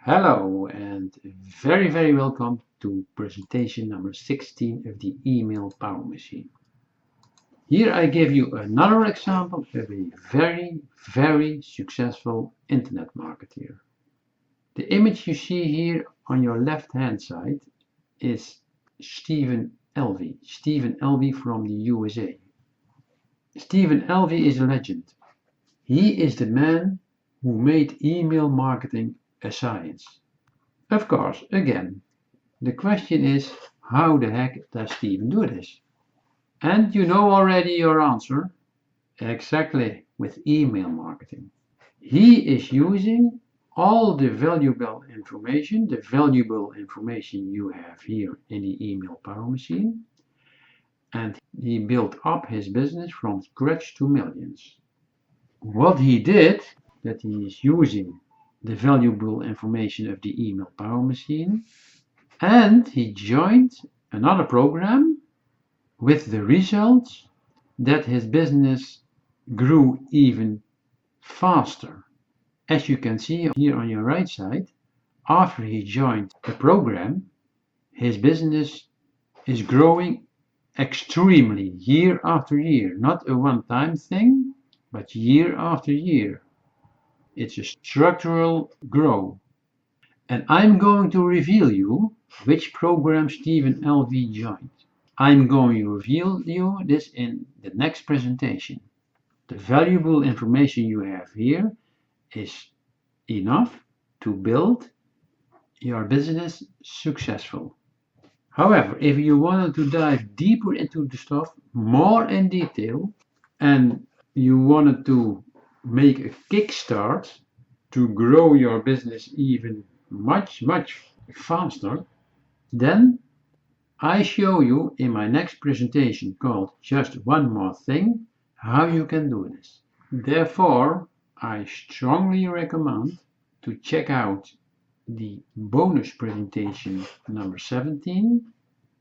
Hello and very welcome to presentation number 16 of the email power machine. Here I give you another example of a very successful internet marketer. The image you see here on your left hand side is Stephen Alvey from the USA. Stephen Alvey is a legend. He is the man who made email marketing a science. Of course, again, the question is, how the heck does Stephen do this? And you know already your answer. Exactly, with email marketing. He is using all the valuable information you have here in the email power machine, and he built up his business from scratch to millions. What he did, that he is using the valuable information of the email power machine, and he joined another program with the result that his business grew even faster. As you can see here on your right side, after he joined the program, his business is growing extremely year after year. Not a one-time thing, but year after year. It's a structural growth. And I'm going to reveal you which program Stephen Alvey joined. I'm going to reveal you this in the next presentation. The valuable information you have here is enough to build your business successful. However, if you wanted to dive deeper into the stuff, more in detail, and you wanted to make a kickstart to grow your business even much faster, then I show you in my next presentation called Just One More Thing how you can do this. Therefore, I strongly recommend to check out the bonus presentation number 17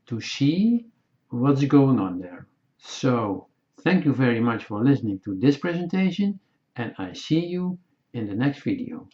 to see what's going on there. So, thank you very much for listening to this presentation, and I see you in the next video.